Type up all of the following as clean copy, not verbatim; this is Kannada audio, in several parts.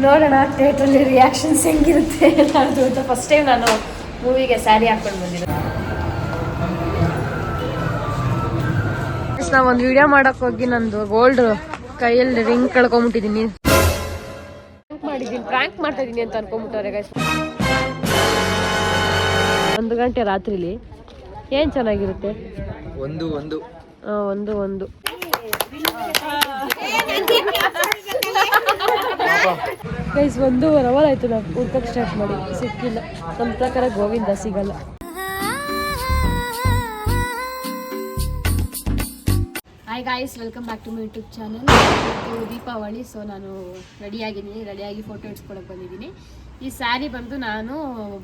ನೋಡೋಣ ಥಿಯೇಟ್ರಲ್ಲಿ ರಿಯಾಕ್ಷನ್ಸ್ ಹೆಂಗಿರುತ್ತೆ ಅದು ಅಂತ. ಫಸ್ಟ್ ಟೈಮ್ ನಾನು ಮೂವಿಗೆ ಸ್ಯಾರಿ ಹಾಕೊಂಡು ಬಂದಿರೋದು. ನಾವು ಒಂದು ವಿಡಿಯೋ ಮಾಡಕ್ ಹೋಗಿ ನಂದು ಗೋಲ್ಡ್ ಕೈಯಲ್ಲಿ ರಿಂಗ್ ಕಳ್ಕೊಂಬಿಟ್ಟಿದ್ದೀನಿ. ಪ್ರ್ಯಾಂಕ್ ಮಾಡ್ತಾ ಇದೀನಿ ಅಂತ ಅನ್ಕೊಂಡ್ಬಿಟ್ಟವ್ರೆ ಗೈಸ್. 1 ಗಂಟೆ ರಾತ್ರಿಲಿ ಏನ್ ಚೆನ್ನಾಗಿರುತ್ತೆ. ಒಂದು ಗೈಸ್ 1.5 ಅವರ್ ಆಯ್ತು ನಾವು ಹುಡ್ಕಕ್ಕೆ ಸ್ಟಾರ್ಟ್ ಮಾಡಿ, ಸಿಕ್ಕಿಲ್ಲ. ನಮ್ಮ ಪ್ರಕಾರ ಗೋವಿಂದ ಸಿಗಲ್ಲ. Hi guys, welcome back to my YouTube channel. ಇವತ್ತು ದೀಪಾವಳಿ, ಸೊ ನಾನು ರೆಡಿಯಾಗಿ ಫೋಟೋ ಇಡ್ಸ್ಕೊಳಕ್ಕೆ ಬಂದಿದ್ದೀನಿ. ಈ ಸ್ಯಾರಿ ಬಂದು ನಾನು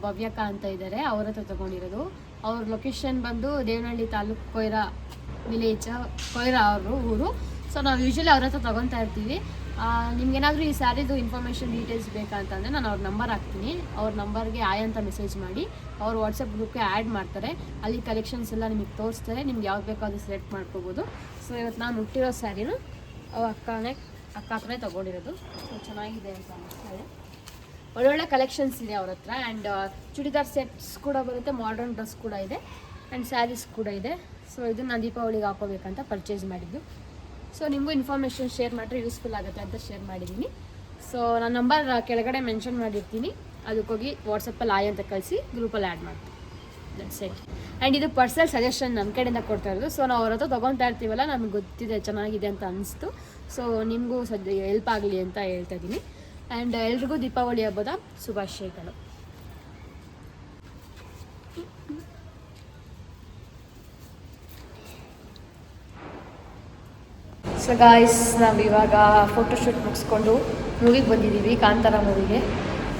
ಭವ್ಯಕ್ಕ ಅಂತ ಇದ್ದಾರೆ, ಅವ್ರ ಹತ್ರ ತೊಗೊಂಡಿರೋದು. ಅವ್ರ ಲೊಕೇಶನ್ ಬಂದು ದೇವನಹಳ್ಳಿ ತಾಲೂಕು, ಕೊಯ್ರಾ ವಿಲೇಜ್, ಕೊಯ್ರಾ ಅವರು ಊರು. ಸೊ ನಾವು ಯೂಶ್ವಲಿ ಅವ್ರ ಹತ್ರ ತೊಗೊತಾ ಇರ್ತೀವಿ. ನಿಮ್ಗೇನಾದರೂ ಈ ಸ್ಯಾರಿದು ಇನ್ಫಾರ್ಮೇಷನ್ ಡೀಟೇಲ್ಸ್ ಬೇಕಂತಂದರೆ ನಾನು ಅವ್ರ ನಂಬರ್ ಹಾಕ್ತೀನಿ. ಅವ್ರ ನಂಬರ್ಗೆ ಆಯ್ ಅಂತ ಮೆಸೇಜ್ ಮಾಡಿ ಅವ್ರು ವಾಟ್ಸಪ್ ಗ್ರೂಪ್ಗೆ ಆ್ಯಡ್ ಮಾಡ್ತಾರೆ. ಅಲ್ಲಿ ಕಲೆಕ್ಷನ್ಸ್ ಎಲ್ಲ ನಿಮಗೆ ತೋರಿಸ್ತಾರೆ. ನಿಮ್ಗೆ ಯಾವ್ದು ಬೇಕೋ ಅದು ಸೆಲೆಕ್ಟ್ ಮಾಡ್ಕೋಬೋದು. ಸೊ ಇವತ್ತು ನಾನು ಹುಟ್ಟಿರೋ ಸ್ಯಾರಿನೂ ಅಕ್ಕ ಹತ್ರನೇ ತೊಗೊಂಡಿರೋದು. ಸೊ ಚೆನ್ನಾಗಿದೆ ಅಂತ ಅನಿಸ್ತಾರೆ. ಒಳ್ಳೊಳ್ಳೆ ಕಲೆಕ್ಷನ್ಸ್ ಇದೆ ಅವ್ರ ಹತ್ರ. ಆ್ಯಂಡ್ ಚೂಡಿದಾರ್ ಸೆಟ್ಸ್ ಕೂಡ ಬರುತ್ತೆ, ಮಾಡರ್ನ್ ಡ್ರೆಸ್ ಕೂಡ ಇದೆ, ಆ್ಯಂಡ್ ಸ್ಯಾರೀಸ್ ಕೂಡ ಇದೆ. ಸೊ ಇದನ್ನು ನಾನು ದೀಪಾವಳಿಗೆ ಹಾಕೋಬೇಕಂತ ಪರ್ಚೇಸ್ ಮಾಡಿದ್ದು. ಸೊ ನಿಮಗೂ ಇನ್ಫಾರ್ಮೇಷನ್ ಶೇರ್ ಮಾಡಿದ್ರೆ ಯೂಸ್ಫುಲ್ ಆಗುತ್ತೆ ಅಂತ ಶೇರ್ ಮಾಡಿದ್ದೀನಿ. ಸೊ ನನ್ನ ನಂಬರ್ ಕೆಳಗಡೆ ಮೆನ್ಷನ್ ಮಾಡಿರ್ತೀನಿ, ಅದಕ್ಕೋಗಿ ವಾಟ್ಸಪ್ಪಲ್ಲಿ ಆಯ್ ಅಂತ ಕಳಿಸಿ ಗ್ರೂಪಲ್ಲಿ ಆ್ಯಡ್ ಮಾಡ್ತೀನಿ. That's it. ಆ್ಯಂಡ್ ಇದು ಪರ್ಸನಲ್ ಸಜೆಷನ್ ನನ್ನ ಕಡೆಯಿಂದ ಕೊಡ್ತಾ ಇರೋದು. ಸೊ ನಾವು ಅವ್ರ ಹತ್ರ ತೊಗೊತಾ ಇರ್ತೀವಲ್ಲ, ನಮ್ಗೆ ಗೊತ್ತಿದೆ, ಚೆನ್ನಾಗಿದೆ ಅಂತ ಅನಿಸ್ತು. ಸೊ ನಿಮಗೂ ಹೆಲ್ಪ್ ಆಗಲಿ ಅಂತ ಹೇಳ್ತಾ ಇದ್ದೀನಿ. ಆ್ಯಂಡ್ ಎಲ್ರಿಗೂ ದೀಪಾವಳಿ ಹಬ್ಬದ ಶುಭಾಶಯಗಳು. ಸೊ ಗಾಯ್ಸ್, ನಾವು ಇವಾಗ ಫೋಟೋಶೂಟ್ ಮುಗಿಸ್ಕೊಂಡು ಮೂವಿಗೆ ಬಂದಿದ್ದೀವಿ, ಕಾಂತಾರ ಮೂವಿಗೆ.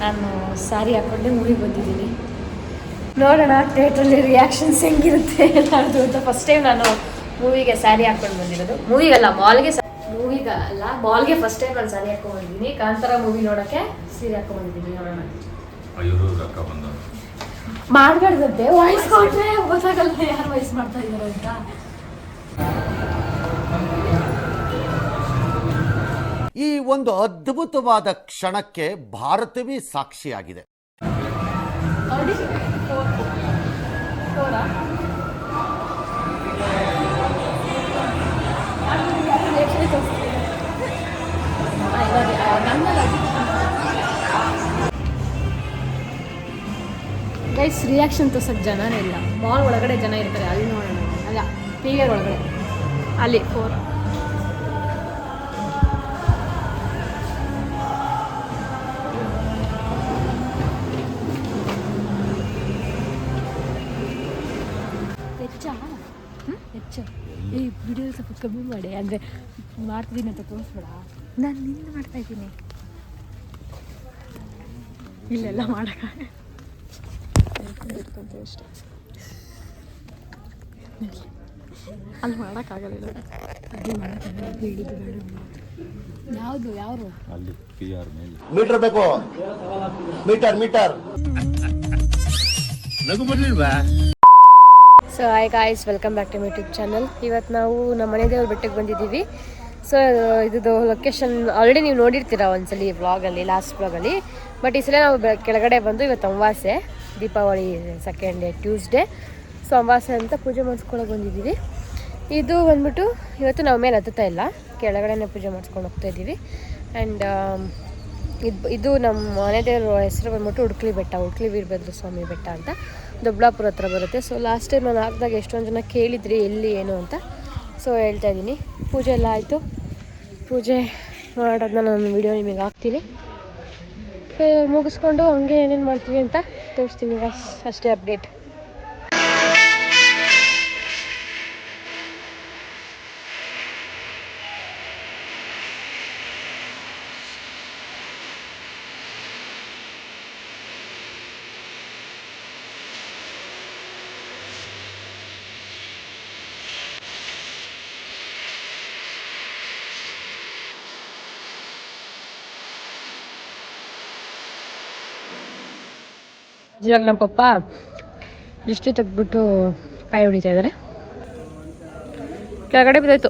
ನಾನು ಸ್ಯಾರಿ ಹಾಕ್ಕೊಂಡೆ ಮೂವಿಗೆ ಬಂದಿದ್ದೀನಿ. ನೋಡೋಣ ಥಿಯೇಟ್ರಲ್ಲಿ ರಿಯಾಕ್ಷನ್ಸ್ ಹೆಂಗಿರುತ್ತೆ ಅದು ಅಂತ. ಫಸ್ಟ್ ಟೈಮ್ ನಾನು ಮೂವಿಗೆ ಸ್ಯಾರಿ ಹಾಕ್ಕೊಂಡು ಬಂದಿರೋದು. ಮಾಲ್ಗೆ ಫಸ್ಟ್ ಟೈಮ್ ನಾನು ಸ್ಯಾರಿ ಹಾಕ್ಕೊಂಡು ಬಂದಿದ್ದೀನಿ. ಕಾಂತಾರ ಮೂವಿ ನೋಡೋಕ್ಕೆ ಸೀರೆ ಹಾಕ್ಕೊಂಡು ಬಂದಿದ್ದೀನಿ. ನೋಡೋಣ. ಮಾಡಬಾರ್ದಂತೆ, ವಾಯ್ಸ್ ಕೊಟ್ಟರೆ ಗೊತ್ತಾಗಲ್ಲ ಯಾರು ವಾಯ್ಸ್ ಮಾಡ್ತಾ ಇದ್ದಾರೆ ಅಂತ. ಈ ಒಂದು ಅದ್ಭುತವಾದ ಕ್ಷಣಕ್ಕೆ ಭಾರತವೇ ಸಾಕ್ಷಿಯಾಗಿದೆ. ಗೈಸ್, ರಿಯಾಕ್ಷನ್ ತೋರ್ಸಕ್ಕೆ ಜನನೇ ಇಲ್ಲ. ಮಾಲ್ ಒಳಗಡೆ ಜನ ಇರ್ತಾರೆ, ಅಲ್ಲಿ ನೋಡೋಣ. ಅಲ್ಲ, PVR ಒಳಗಡೆ ಅಲ್ಲಿ 4. ಹೆಚ್ಚು ಈ ವಿಡಿಯೋ ಸ್ವಲ್ಪ ಕಮ್ಮಿ ಮಾಡಿ, ಅಂದರೆ ಮಾಡ್ತಿದ್ದೀನಿ ಅಂತ ತೋರಿಸ್ಬೇಡ. ನಾನು ನಿಂದು ಮಾಡ್ತಾ ಇದ್ದೀನಿ, ಇಲ್ಲೆಲ್ಲ ಮಾಡೋಕ್ಕಾಗ ಅಷ್ಟೇ. ಅಲ್ಲಿ ಮಾಡೋಕ್ಕಾಗಲ್ಲ. ಯಾವುದು ಮೀಟರ್ ಬೇಕು, ಮೀಟರ್ ನಗು ಬರ್ಲಿಲ್ವಾ? So hi guys, welcome back to my YouTube channel. ಇವತ್ತು ನಾವು ನಮ್ಮ ಮನೆ ದೇವ್ರ ಬೆಟ್ಟಕ್ಕೆ ಬಂದಿದ್ದೀವಿ. ಸೊ ಇದು ಲೊಕೇಶನ್ ಆಲ್ರೆಡಿ ನೀವು ನೋಡಿರ್ತೀರ ಒಂದ್ಸಲಿ ವ್ಲಾಗಲ್ಲಿ, ಲಾಸ್ಟ್ ವ್ಲಾಗಲ್ಲಿ. ಬಟ್ ಈ ಸಲ ನಾವು ಕೆಳಗಡೆ ಬಂದು, ಇವತ್ತು ಅಮಾವಾಸ್ಯೆ, Deepavali second day, Tuesday. So ಅಮಾವಾಸ್ಯೆ ಅಂತ ಪೂಜೆ ಮಾಡಿಸ್ಕೊಳಕ್ಕೆ ಬಂದಿದ್ದೀವಿ. ಇದು ಬಂದ್ಬಿಟ್ಟು ಇವತ್ತು ನಾವು ಮೇಲೆ ಹತ್ತುತ್ತಾ ಇಲ್ಲ, ಕೆಳಗಡೆನೇ ಪೂಜೆ ಮಾಡಿಸ್ಕೊಂಡು ಹೋಗ್ತಾ ಇದ್ದೀವಿ. ಆ್ಯಂಡ್ ಇದು ನಮ್ಮ ಮನೆ ದೇವ್ರ ಹೆಸರು ಬಂದ್ಬಿಟ್ಟು ಉಡ್ಕಲಿ ಬೆಟ್ಟ, ಉಡ್ಕಲಿ ವೀರಭದ್ರ ಸ್ವಾಮಿ ಬೆಟ್ಟ ಅಂತ ದೊಡ್ಡಬಳ್ಳಾಪುರ ಹತ್ರ ಬರುತ್ತೆ. ಸೊ ಲಾಸ್ಟ್ ಟೈಮ್ ನಾನು ಹಾಕಿದಾಗ ಎಷ್ಟೊಂದು ಜನ ಕೇಳಿದ್ರಿ ಎಲ್ಲಿ ಏನು ಅಂತ. ಸೊ ಹೇಳ್ತಾ ಇದ್ದೀನಿ. ಪೂಜೆ ಎಲ್ಲ ಆಯಿತು. ಪೂಜೆ ಮಾಡೋದನ್ನ ನಾನು ವೀಡಿಯೋ ನಿಮಗೆ ಹಾಕ್ತೀನಿ. ಮುಗಿಸ್ಕೊಂಡು ಹಂಗೆ ಏನೇನು ಮಾಡ್ತೀವಿ ಅಂತ ತೋರಿಸ್ತೀನಿ. ಅಷ್ಟೇ ಅಪ್ಡೇಟ್. ಇವಾಗ ನಮ್ಮ ಪಪ್ಪ ದೃಷ್ಟಿ ತೆಗ್ದ್ಬಿಟ್ಟು ಕಾಯಿ ಹೊಡಿತಾ ಇದ್ದಾರೆ. ಕೆಳಗಡೆ ಬಿದ್ದಾಯ್ತು.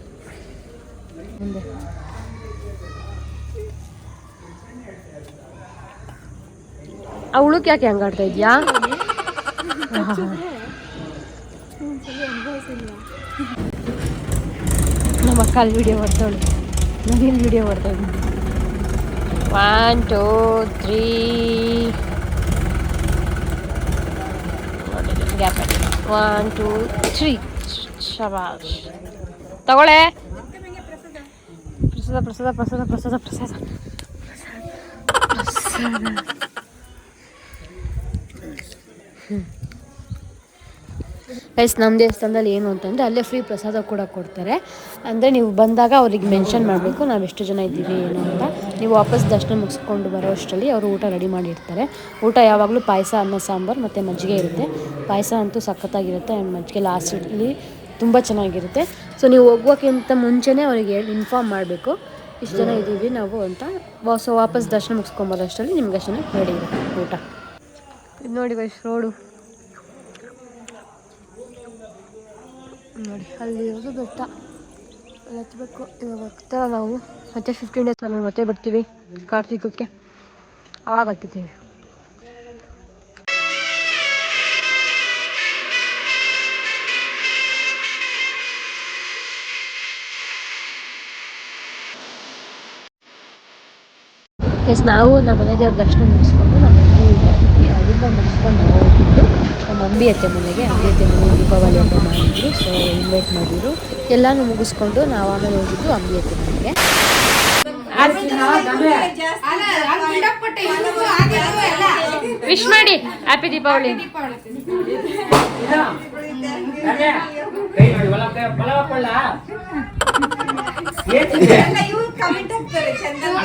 ಅವಳಕ್ಕೆ ಯಾಕೆ ಹಂಗೆ ಆಡ್ತಾ ಇದೆಯಾ? ನಮ್ಮ ಅಕ್ಕ ಅಲ್ಲಿ ವಿಡಿಯೋ ಮಾಡ್ತಾವಳು, ನಾನೇನು ವಿಡಿಯೋ ಮಾಡ್ತಾ ಇದ್ದೀನಿ. 1 2 3 ಗ್ಯಾಪ್ 1 2 3 ಶಬಾಷ್. ತಗೊಳ್ಳೆ ಪ್ರಸಾದ ಪ್ರಸಾದ ಪ್ರಸಾದ ಪ್ರಸಾದ ಪ್ರಸಾದ ಪ್ರಸಾದ. ಗೈಸ್, ನಮ್ಮ ದೇವಸ್ಥಾನದಲ್ಲಿ ಏನು ಅಂತಂದರೆ ಅಲ್ಲೇ ಫ್ರೀ ಪ್ರಸಾದ ಕೂಡ ಕೊಡ್ತಾರೆ. ಅಂದರೆ ನೀವು ಬಂದಾಗ ಅವ್ರಿಗೆ ಮೆನ್ಷನ್ ಮಾಡಬೇಕು ನಾವು ಎಷ್ಟು ಜನ ಇದ್ದೀವಿ ಏನು ಅಂತ. ನೀವು ವಾಪಸ್ ದರ್ಶನ ಮುಗಿಸ್ಕೊಂಡು ಬರೋ ಅಷ್ಟರಲ್ಲಿ ಅವರು ಊಟ ರೆಡಿ ಮಾಡಿರ್ತಾರೆ. ಊಟ ಯಾವಾಗಲೂ ಪಾಯಸ, ಅನ್ನ ಸಾಂಬಾರು ಮತ್ತು ಮಜ್ಜಿಗೆ ಇರುತ್ತೆ. ಪಾಯಸ ಅಂತೂ ಸಖತ್ತಾಗಿರುತ್ತೆ, ಮಜ್ಜಿಗೆ ಲಾಸ್ಟಲ್ಲಿ ತುಂಬ ಚೆನ್ನಾಗಿರುತ್ತೆ. ಸೊ ನೀವು ಹೋಗೋಕ್ಕಿಂತ ಮುಂಚೆನೇ ಅವರಿಗೆ ಇನ್ಫಾರ್ಮ್ ಮಾಡಬೇಕು ಇಷ್ಟು ಜನ ಇದ್ದೀವಿ ನಾವು ಅಂತ. ಸೊ ವಾಪಸ್ ದರ್ಶನ ಮುಗಿಸ್ಕೊಂಬರೋ ಅಷ್ಟರಲ್ಲಿ ನಿಮ್ಗೆ ಅಷ್ಟೇ ರೆಡಿ ಇರುತ್ತೆ ಊಟ. ಇದು ನೋಡಿ ಗೈಸ್ ರೋಡು ನೋಡಿ, ಅಲ್ಲಿ ಇರೋದು ಬೆಟ್ಟ, ಅಲ್ಲಿ ಹತ್ತಬೇಕು. ಇವಾಗ ಹೋಗ್ತಾ ನಾವು ಮತ್ತೆ 15 ಡೇಸ್ ಆಮೇಲೆ ಮತ್ತೆ ಬರ್ತೀವಿ ಕಾರ್ತಿಕಕ್ಕೆ, ಆವಾಗ ಹತ್ತಿದ್ದೀವಿ. ಎಸ್, ನಾವು ನಮ್ಮ ಮನೆ ದೇವ್ರ ದರ್ಶನ ಮುಗಿಸ್ಕೊಂಡು ನಮ್ಮ ಅಲ್ಲಿಂದ ಮುಗಿಸ್ಕೊಂಡು ನಾವು ಹೋಗಿದ್ದು ನಮ್ಮ ಅಂಬಿ ಅತ್ತೆ ಮನೆಗೆ. ಅಂಬಿ ಅತ್ತೆ ಮನೆ ದೀಪಾವಳಿ ಹಬ್ಬ ಮಾಡಿದ್ರು, ಸೊ ಇನ್ವೈಟ್ ಮಾಡಿದ್ರು. ಎಲ್ಲನೂ ಮುಗಿಸ್ಕೊಂಡು ನಾವು ಆಮೇಲೆ ಹೋಗಿದ್ದು ಅಂಬಿ ಅತ್ತೆ ಮನೆಗೆ. ವಿಶ್ ಮಾಡಿ, ಹ್ಯಾಪಿ ದೀಪಾವಳಿ.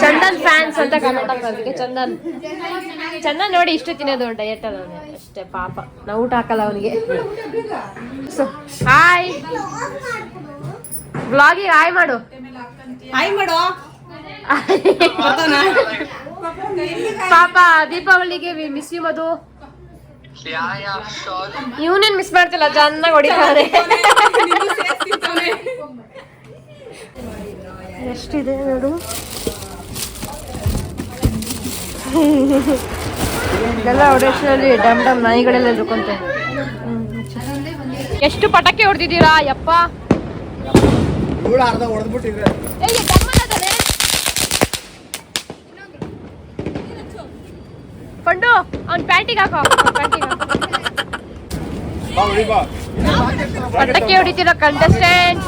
ಚಂದನ್ ಫ್ಯಾನ್ಸ್ ಅಂತ ಕಮೆಂಟ್ ಹಾಕೋದಕ್ಕೆ. ಚಂದನ್ ನೋಡಿ ಇಷ್ಟು ತಿನ್ನೋದು ಡಯಟ್ ಅಲ್ಲ ಅವನಿಗೆ ಅಷ್ಟೇ, ಪಾಪ ನಾವು ಊಟ ಹಾಕಲ್ಲ ಅವನಿಗೆ. ಸೊ ಹಾಯ್, ಬ್ಲಾಗಿಗೆ ಹಾಯ್ ಮಾಡು. ಪಾಪ ದೀಪಾವಳಿಗೆ ಮಿಸ್ ಯು ಮಧು. ಇವನೇನ್ ಮಿಸ್ ಮಾಡ್ತಿಲ್ಲ, ಚೆನ್ನಾಗಿ ಹೊಡಿತಾರೆ. ಎಷ್ಟಿದೆ ನೋಡು, ಎಲ್ಲ ಹೊಡೆಷ್ಟರಲ್ಲಿ ಡಮ್ ಡಮ್ ನಾಯಿಗಳೆಲ್ಲ ಎದ್ರುಕೊಂತೆ. ಎಷ್ಟು ಪಟಾಕಿ ಹೊಡೆದಿದ್ದೀರಾ ಯಪ್ಪ. ಕೊಂಡು ಅವ್ನ ಪ್ಯಾಂಟಿಗೆ ಹಾಕೋ, ಪಟಾಕಿ ಹೊಡಿತೀರಾ ಕಂಟೆಸ್ಟೆಂಟ್.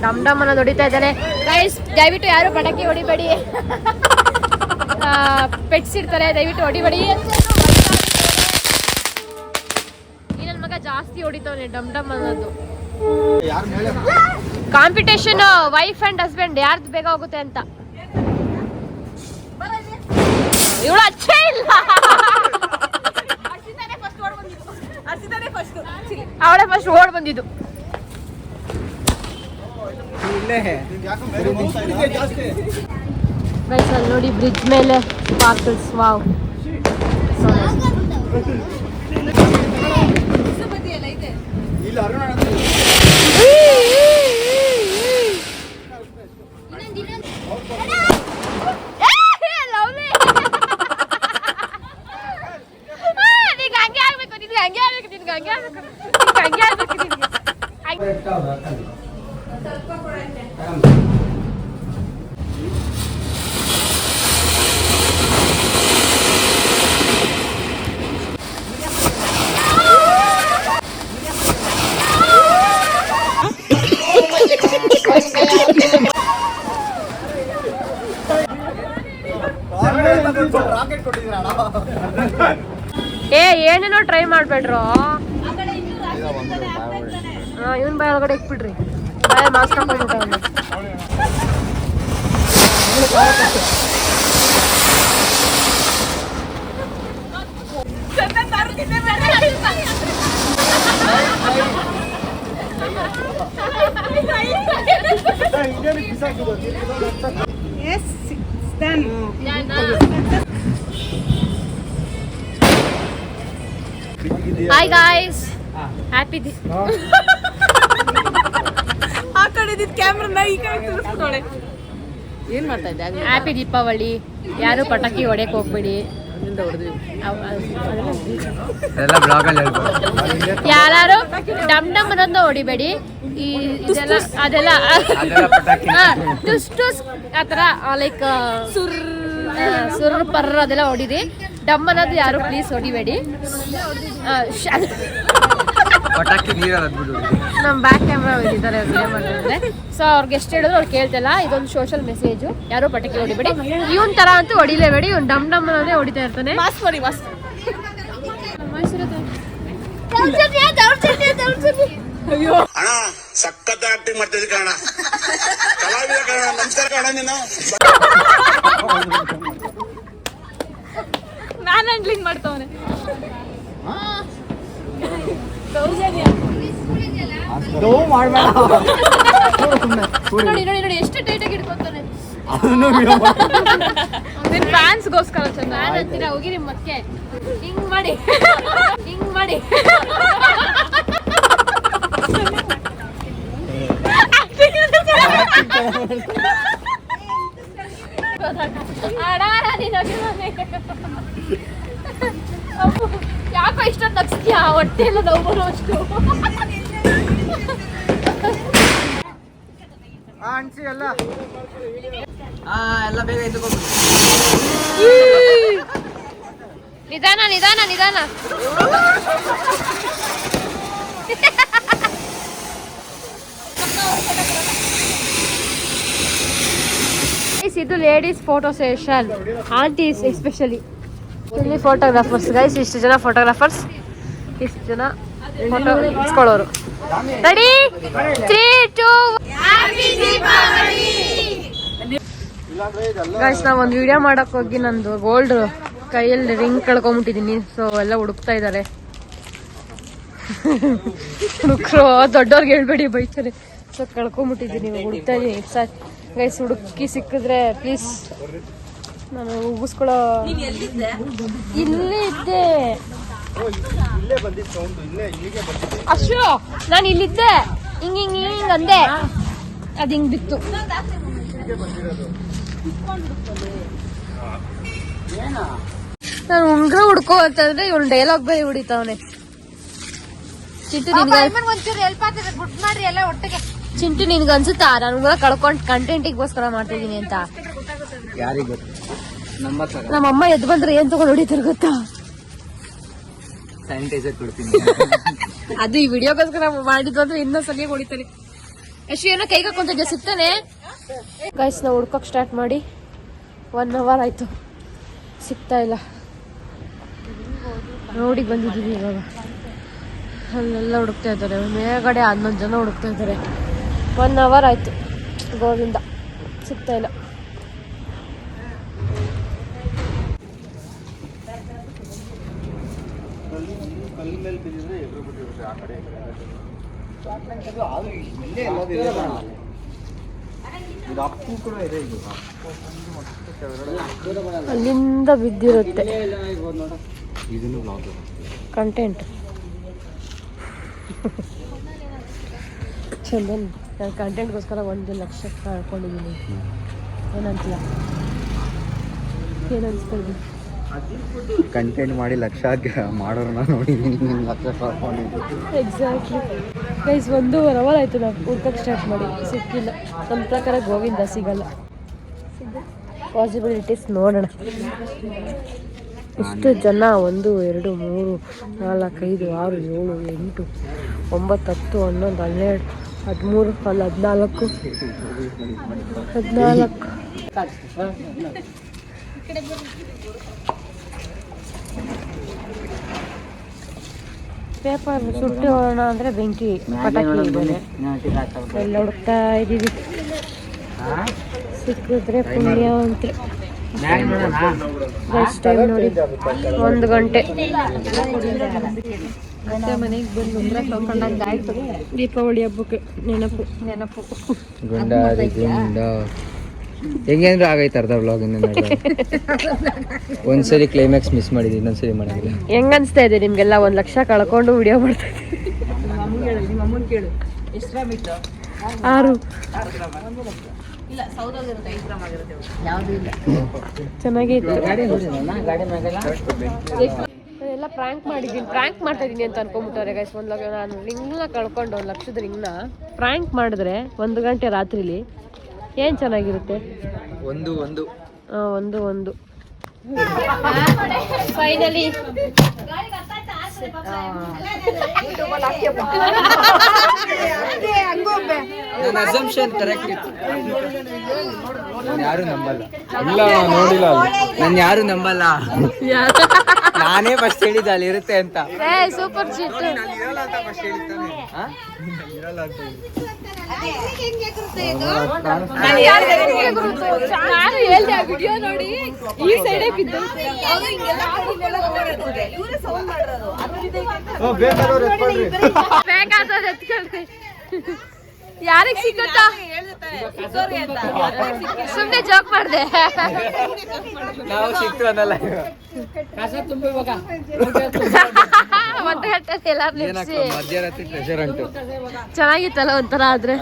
ಡಮ್ ಡಮ್ ಅನ್ನೋದು ಹೊಡಿತಾ ಇದ್ದಾನೆ. ಗೈಸ್, ದಯವಿಟ್ಟು ಯಾರು ಪಟಾಕಿ ಹೊಡಿಬೇಡಿ, ಪೆಟ್ಸ್ ಇರ್ತಾರೆ, ದಯವಿಟ್ಟು ಹೊಡಿಬೇಡಿ. ಈ ನನ್ನ ಮಗ ಜಾಸ್ತಿ ಹೊಡಿತಾವನೆ ಡಮ್ ಡಮ್ ಅನ್ನೋದು. ಕಾಂಪಿಟೇಷನ್ ವೈಫ್ ಅಂಡ್ ಹಸ್ಬೆಂಡ್ ಯಾರ್ದು ಬೇಗ ಹೋಗುತ್ತೆ ಅಂತ. ಇವಳು ಅಚ್ಚೇ ಇಲ್ಲ, ಅವಳೇ ಫಸ್ಟ್ ಓಡ್ ಬಂದಿದ್ದು. ಗೈಸ್, ಅಲ್ಲಿ ನೋಡಿ ಬ್ರಿಡ್ಜ್ ಮೇಲೆ ಸ್ಪಾರ್ಕಲ್ಸ್. ವಾವ್, ಏನೇನೋ ಟ್ರೈ ಮಾಡ್ಬೇಡ್ರು. ಇವನ್ ಬಾಯ್ ಒಳಗಡೆ ಇಕ್ಬಿಡ್ರಿ, ಬಾಯ mask ಹಾಕೊಂಡ್ಬಿಟ್ಟ. Yes, it's done. Hi guys, happy ಆ ಕಡೆ ಇದ್ದಿದ್ದ ಕ್ಯಾಮ್ರಾನ ಈ ಕಡೆ ತಿರ್ಸ್ಕೊಳೆ. ಏನ್ ಮಾಡ್ತಾ ಇದ್ದೆ? ಹ್ಯಾಪಿ ದೀಪಾವಳಿ. ಯಾರು ಪಟಾಕಿ ಹೊಡೆಯಕ್ಕೆ ಹೋಗ್ಬೇಡಿ, ಯಾರು ಡಮ್ ಡಮ್ ಅನ್ನೋದನ್ನ ಹೊಡಿಬೇಡಿ. ಈ ಇದೆಲ್ಲ ಅದೆಲ್ಲ ಟುಸ್ ಟುಸ್ ಆ ಥರ ಲೈಕ್ ಸುರ್ ಪರ್ರ ಅದೆಲ್ಲ ಹೊಡಿರಿ. ಡಮ್ ಅನ್ನೋದು ಯಾರು ಪ್ಲೀಸ್ ಹೊಡಿಬೇಡಿ. ನಮ್ಮ ಬ್ಯಾಕ್ ಕ್ಯಾಮ್ರಾ ಇದ್ದಾರೆ ಮಾಡಿದ್ರೆ. ಸೊ ಅವ್ರಿಗೆ ಎಷ್ಟು ಹೇಳಿದ್ರು ಅವ್ರು ಕೇಳ್ತಿಲ್ಲ. ಇದೊಂದು ಸೋಷಲ್ ಮೆಸೇಜು, ಯಾರು ಪಟಾಕಿ ಹೊಡಿಬೇಡಿ. ಇವನ್ ತರ ಅಂತೂ ಹೊಡಿಲೇಬೇಡಿ. ಇವ್ನು ಡಮ್ ಡಮ್ ಅನ್ನೋದೇ ಹೊಡಿತಾ ಇರ್ತಾನೆ. ಅಣ್ಣ ಸಖತ್ ಆಕ್ಟಿಂಗ್ ಮಾಡ್ತಿದ್ದೆ ಕಣ, ಕಲಾವಿದ ಕಣ, ನಮಸ್ಕಾರ ಕಣ ನೀನು. ನಾನು ಹ್ಯಾಂಡ್ಲಿಂಗ್ ಮಾಡ್ತವನೆ. ನೋಡಿ ನೋಡಿ ನೋಡಿ ಎಷ್ಟು ಟೈಟ್ ಆಗಿ ಇಟ್ಕೊತಾನೆ. ನಿನ್ ಫ್ಯಾನ್ಸ್ಗೋಸ್ಕರ ಫ್ಯಾನ್ ಅಂತೀರಾ, ಹೋಗಿ ನಿಮ್ ಮತ್ತೆ ಹಿಂಗ್ ಮಾಡಿ ಹಿಂಗ್ ಮಾಡಿ. ಯಾಕೋ ಇಷ್ಟೊಂದು ನಗ್ಸ್ತೀಯಾ? ಹೊಟ್ಟೆ ಎಲ್ಲ ನೋವು ಬರೋ ಅಷ್ಟು. ನಿಧಾನ ನಿಧಾನ ನಿಧಾನ. ಇದು ladies photo session, aunties especially. ಇಲ್ಲಿ ಫೋಟೋಗ್ರಾಫರ್ಸ್ ಗೈಸ್, ಇಷ್ಟು ಜನ ಫೋಟೋಗ್ರಾಫರ್ಸ್, ಇಷ್ಟು ಜನ ಫೋಟೋ ಇಸ್ಕೊಳ್ಳೋರು. ರೆಡಿ 3 2 ಗೈಸ್, ನಾವು ಒಂದು ವಿಡಿಯೋ ಮಾಡಕ್ ಹೋಗಿ ನಂದು ಗೋಲ್ಡ್ ಕೈಯಲ್ಲಿ ರಿಂಗ್ ಕಳ್ಕೊಂಬಿಟ್ಟಿದೀನಿ. ಸೊ ಎಲ್ಲ ಹುಡುಕ್ತಾ ಇದ್ದಾರೆ ಹುಡುಕ್ರು. ದೊಡ್ಡವ್ರಿಗೆ ಹೇಳ್ಬೇಡಿ, ಬೈತಾರೆ. ಸೊ ಕಳ್ಕೊಂಬಿಟ್ಟಿದ್ದೀನಿ, ಹುಡುಕ್ತಾ ಇದೀನಿ. ಗೈಸ್ ಹುಡುಕಿ ಸಿಕ್ಕಿದ್ರೆ ಪ್ಲೀಸ್ ನಾನು ಉಗಿಸ್ಕೊಳ್ಳೋ. ಇಲ್ಲೇ ಇದ್ದೆ ಅಶೋ, ನಾನು ಇಲ್ಲಿದ್ದೆ. ಹಿಂಗ್ ಹಿಂಗ್ ಹಿಂಗ್ ಅಂದೆ, ಅದು ಹಿಂಗ್ ಬಿತ್ತು. ನಾನು ಉಂಗ್ರ ಹುಡ್ಕೋ ಅಂತಂದ್ರೆ ಇವ್ನು ಡೈಲಾಗ್ ಬೈ ಹೊಡಿತಾವನೆ. ಚಿಂಟು ಚಿಂಟು ನಿನ್ಗೆ ಅನ್ಸುತ್ತಾ ನಾನು ಉಂಗ್ರ ಕಳ್ಕೊಂಡ್ ಕಂಟೆಂಟಿಗೋಸ್ಕರ ಮಾಡ್ತಿದೀನಿ ಅಂತ? ನಮ್ಮಮ್ಮ ಎದ್ದು ಬಂದ್ರೆ ಏನ್ ತಗೊಂಡು ಹೊಡಿತಾರೆ ಗೊತ್ತಾ? ಸ್ಯಾನಿಟೈಸರ್ ಕೊಡ್ತೀನಿ. ಅದು ಈ ವಿಡಿಯೋಗೋಸ್ಕರ ಮಾಡಿದ್ದು ಅಂದ್ರೆ ಇನ್ನೂ ಸರಿಯಾಗಿ ಹೊಡಿತಾರೆ. ಎಷ್ಟು ಏನೋ ಕೈಗೆ ಹಾಕೊಂತ ಸಿಗ್ತಾನೆ. ಗೈಸ್ ನಾವು ಹುಡ್ಕೋಕ್ ಸ್ಟಾರ್ಟ್ ಮಾಡಿ 1 hour ಆಯ್ತು, ಸಿಗ್ತಾ ಇಲ್ಲ. ನೋಡಿ ಬಂದಿದ್ದೀವಿ ಇವಾಗ. ಅಲ್ಲೆಲ್ಲ ಹುಡುಕ್ತಾ ಇದ್ದಾರೆ, ಮೇಲ್ಗಡೆ 11 ಜನ ಹುಡುಕ್ತಾ ಇದ್ದಾರೆ. 1 hour ಆಯ್ತು, ಗೋವಿಂದ ಸಿಗ್ತಾ ಇಲ್ಲ. ಅಲ್ಲಿಂದ ಬಿದ್ದಿರುತ್ತೆ ಕಂಟೆಂಟ್. ಚಂದನ್, ನಾನು ಕಂಟೆಂಟ್ಗೋಸ್ಕರ 1 ಲಕ್ಷ ಕಳ್ಕೊಂಡಿದ್ದೀನಿ. ಏನಂತೀಯ? ಏನನ್ಸ್ತಾ ಕಂಟೆಂಟ್ ಮಾಡಿ ಲಕ್ಷ ಮಾಡೋರನ್ನ ನೋಡಿದ್ದೀನಿ, ಲಕ್ಷ ಕಳ್ಕೊಂಡಿದ್ದೀನಿ. ಎಕ್ಸಾಕ್ಟ್ಲಿ ಗೈಸ್, 1.5 hour ಆಯಿತು ನಾವು ಹುಡ್ಕಕ್ಕೆ ಸ್ಟಾರ್ಟ್ ಮಾಡಿ, ಸಿಕ್ಕಿಲ್ಲ. ನಮ್ಮ ಪ್ರಕಾರ ಗೋವಿಂದ ಸಿಗಲ್ಲ. ಪಾಸಿಬಿಲಿಟೀಸ್ ನೋಡೋಣ. ಎಷ್ಟು ಜನ? 1 2 3 4 5 6 7 8 9 10 11 12 13 14 ಪೇಪರ್ ಸುಟ್ಟು ಹೋಗೋಣ ಅಂದರೆ ಬೆಂಕಿ ಪಟಾಕಿ ಇದ್ದಾರೆ. ಎಲ್ಲ ಹುಡುಕ್ತಾ ಇದ್ದೀವಿ, ಸಿಕ್ಕಿದ್ರೆ ಪುಣ್ಯ ಅಂತ. ಬೆಸ್ಟ್ ಟೈಮ್ ನೋಡಿ 1 ಗಂಟೆ. ಮತ್ತೆ ಮನೆಗೆ ಬಂದು ಉಂಗ್ರ ತೊಗೊಂಡಾಗಾಯ್ತು. ದೀಪಾವಳಿ ಹಬ್ಬಕ್ಕೆ ನೆನಪು ಹೆಂಗೆ ಅಂದ್ರೆ ಆಗೈತೆ ಅರ್ಧ ವ್ಲಾಗ್. ಒಂದ್ಸರಿ ಕ್ಲೈಮ್ಯಾಕ್ಸ್ ಮಿಸ್ ಮಾಡಿದ್ವಿ, ಇನ್ನೊಂದ್ಸರಿ ಮಾಡಿಲ್ಲ. ಹೆಂಗ ಅನ್ಸ್ತಾ ಇದೆ ನಿಮ್ಗೆಲ್ಲ? 1 ಲಕ್ಷ ಕಳ್ಕೊಂಡು ವಿಡಿಯೋ ಮಾಡ್ತಾ ಇದ್ದೀವಿ. 6 ಚೆನ್ನಾಗಿತ್ತು. ಎಲ್ಲ ಪ್ರ್ಯಾಂಕ್ ಮಾಡಿದ್ದೀನಿ, ಪ್ರ್ಯಾಂಕ್ ಮಾಡ್ತಾ ಇದ್ದೀನಿ ಅಂತ ಅನ್ಕೊಂಡ್ಬಿಟ್ಟವ್ರೆ ಗೈಸ್. ನಾನು ರಿಂಗ್ನ ಕಳ್ಕೊಂಡು 1 ಲಕ್ಷದ ರಿಂಗ್ನ ಪ್ರ್ಯಾಂಕ್ ಮಾಡಿದ್ರೆ 1 ಗಂಟೆ ರಾತ್ರಿಲಿ ಏನು ಚೆನ್ನಾಗಿರುತ್ತೆ. ಒಂದು ಫೈನಲಿ ಯಾರು ನಂಬಲ್ಲ. ನಾನು ಯಾರು ನಂಬಲ್ಲ. ನಾನೇ ಫಸ್ಟ್ ಹೇಳಿದ್ದೆ ಅಲ್ಲಿ ಇರುತ್ತೆ ಅಂತ. Super chit. ನಾನು ಹೇಳ್ದೆ ಆ ವಿಡಿಯೋ ನೋಡಿ ಈ ಸೈಡೇ ಬಿದ್ದು ಬೇಕಾದ್ರೆ ಎತ್ಕೊಳ್ರಿ. ಯಾರಿಗೆ ಸಿಗುತ್ತಾ ಸುಮ್ಮನೆ ಜೋಕ್ ಮಾಡಿದೆ. ನಾವು ಸಿಕ್ತು ಅನ್ನಲ್ಲ. 1 ಗಂಟೆ ಎಲ್ಲ ಮಧ್ಯರಾತ್ರಿ ಪ್ರೆಷರ್ ಉಂಟು. ಚೆನ್ನಾಗಿತ್ತಲ್ಲ ಒಂಥರ. ಆದ್ರೆ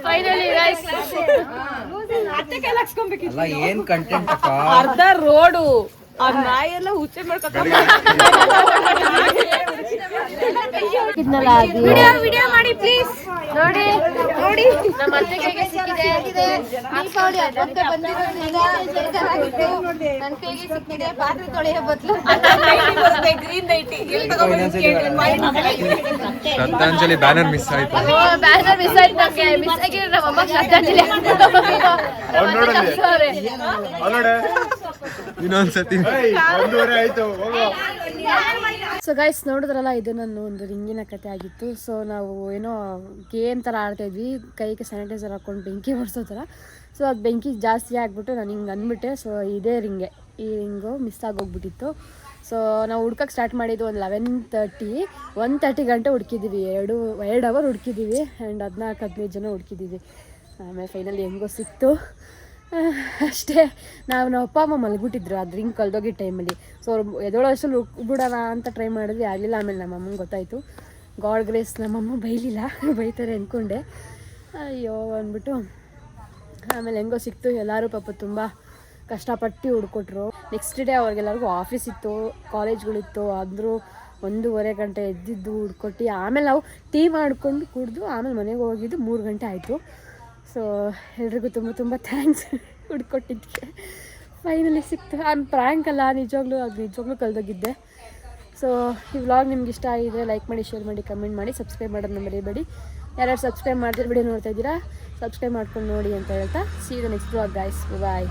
ಫೈನಲಿ ಅಲ್ಲ ಏನ್ ಕಂಟೆಂಟ್ ಅಪ್ಪ. ಅರ್ಧ ರೋಡು ಆ ನಾಯೆಲ್ಲ ಹುಚ್ಚೆ ಮಾಡ್ಕೊತಾರೆ. ವಿಡಿಯೋ ಮಾಡಿ ಪ್ಲೀಸ್. ನೋಡಿ ನಮ್ಮ ಅತ್ತೆಗೆ ಸಿಕ್ಕಿದೆ. ದೀಪಾವಳಿ ಹಬ್ಬಕ್ಕೆ ಬಂದಿರೋದ್ರಿಂದ ನನ್ನ ಕೈಗೆ ಸಿಕ್ಕಿದೆ ಪಾತ್ರೆ ತೊಳೆಯೋ ಬದಲು ಗ್ರೀನ್ ನೈಟಿ. ಶ್ರದ್ಧಾಂಜಲಿ ಬ್ಯಾನರ್ ಮಿಸ್ ಆಯ್ತು. ಬ್ಯಾನರ್ ಮಿಸ್ ಆಯ್ತು ನಮಗೆ. ಮಿಸ್ ಆಗಿರೋ ನಮ್ಮ ಅಮ್ಮ ಶ್ರದ್ಧಾಂಜಲಿ ಇನ್ನೊಂದ್ಸತಿ. ಸೊ ಗೈಸ್ ನೋಡಿದ್ರಲ್ಲ, ಇದು ನನ್ನ ಒಂದು ರಿಂಗಿನ ಕತೆ ಆಗಿತ್ತು. ಸೊ ನಾವು ಏನೋ ಗೇಮ್ ಥರ ಆಡ್ತಾಯಿದ್ವಿ, ಕೈಗೆ ಸ್ಯಾನಿಟೈಸರ್ ಹಾಕ್ಕೊಂಡು ಬೆಂಕಿ ಹೊಡ್ಸೋ ಥರ. ಸೊ ಅದು ಬೆಂಕಿ ಜಾಸ್ತಿ ಆಗಿಬಿಟ್ಟು ನಾನು ಹಿಂಗೆ ಅಂದ್ಬಿಟ್ಟೆ. ಸೊ ಇದೇ ರಿಂಗೆ, ಈ ರಿಂಗು ಮಿಸ್ ಆಗೋಗ್ಬಿಟ್ಟಿತ್ತು. ಸೊ ನಾವು ಹುಡ್ಕಕ್ಕೆ ಸ್ಟಾರ್ಟ್ ಮಾಡಿದ್ದು ಒಂದು 1:30 ಗಂಟೆ ಹುಡುಕಿದ್ದೀವಿ. 2 ಅವರ್ ಹುಡುಕಿದ್ದೀವಿ. ಆ್ಯಂಡ್ 14-15 ಜನ ಹುಡುಕಿದ್ದೀವಿ. ಆಮೇಲೆ ಫೈನಲಿ ಹೆಂಗೋ ಸಿಕ್ತು ಅಷ್ಟೇ. ನಮ್ಮ ಅಪ್ಪ ಅಮ್ಮ ಮಲಗ್ಬಿಟ್ಟಿದ್ರು ಅದು ರಿಂಗ್ ಕಳೆದೋಗಿದ್ದ ಟೈಮಲ್ಲಿ. ಸೊ ಅವ್ರು ಎದೋಳೋ ಅಷ್ಟಲ್ಲಿ ಬಿಡೋಣ ಅಂತ ಟ್ರೈ ಮಾಡಿದ್ವಿ, ಆಗಲಿಲ್ಲ. ಆಮೇಲೆ ನಮ್ಮ ಅಮ್ಮಂಗೆ ಗೊತ್ತಾಯಿತು. ಗಾಡ್ ಗ್ರೇಸ್, ನಮ್ಮಮ್ಮ ಬೈಲಿಲ್ಲ, ಬೈತಾರೆ ಅಂದ್ಕೊಂಡೆ. ಅಯ್ಯೋ ಅಂದ್ಬಿಟ್ಟು ಆಮೇಲೆ ಹೆಂಗೋ ಸಿಕ್ತು. ಎಲ್ಲರೂ ಪಾಪ ತುಂಬ ಕಷ್ಟಪಟ್ಟು ಹುಡ್ಕೊಟ್ರು. ನೆಕ್ಸ್ಟ್ ಡೇ ಅವ್ರಿಗೆಲ್ಲರಿಗೂ ಆಫೀಸ್ ಇತ್ತು, ಕಾಲೇಜ್ಗಳಿತ್ತು. ಅಂದರೂ 1:30 ಗಂಟೆ ಎದ್ದಿದ್ದು ಹುಡ್ಕೊಟ್ಟು ಆಮೇಲೆ ನಾವು ಟೀ ಮಾಡಿಕೊಂಡು ಕುಡಿದು ಆಮೇಲೆ ಮನೆಗೆ ಹೋಗಿದ್ದು 3 ಗಂಟೆ ಆಯಿತು. ಸೊ ಎಲ್ರಿಗೂ ತುಂಬ ಥ್ಯಾಂಕ್ಸ್ ಹುಡ್ಕೊಟ್ಟಿದ್ದಕ್ಕೆ. ಫೈನಲಿ ಸಿಕ್ತು. ಪ್ರ್ಯಾಂಕ್ ಅಲ್ಲ, ನಿಜವಾಗ್ಲೂ ಕಳೆದೋಗಿದ್ದೆ. ಸೊ ಈ ವ್ಲಾಗ್ ನಿಮ್ಗೆ ಇಷ್ಟ ಆಗಿದ್ರೆ ಲೈಕ್ ಮಾಡಿ, ಶೇರ್ ಮಾಡಿ, ಕಮೆಂಟ್ ಮಾಡಿ, ಸಬ್ಸ್ಕ್ರೈಬ್ ಮಾಡೋದನ್ನ ಮರಿಬೇಡಿ. ಯಾರ್ಯಾರು ಸಬ್ಸ್ಕ್ರೈಬ್ ಮಾಡ್ತೀರಿ, ವಿಡಿಯೋ ನೋಡ್ತಾ ಇದ್ದೀರಾ, ಸಬ್ಸ್ಕ್ರೈಬ್ ಮಾಡ್ಕೊಂಡು ನೋಡಿ ಅಂತ ಹೇಳ್ತಾ, see you next vlog guys. Bye.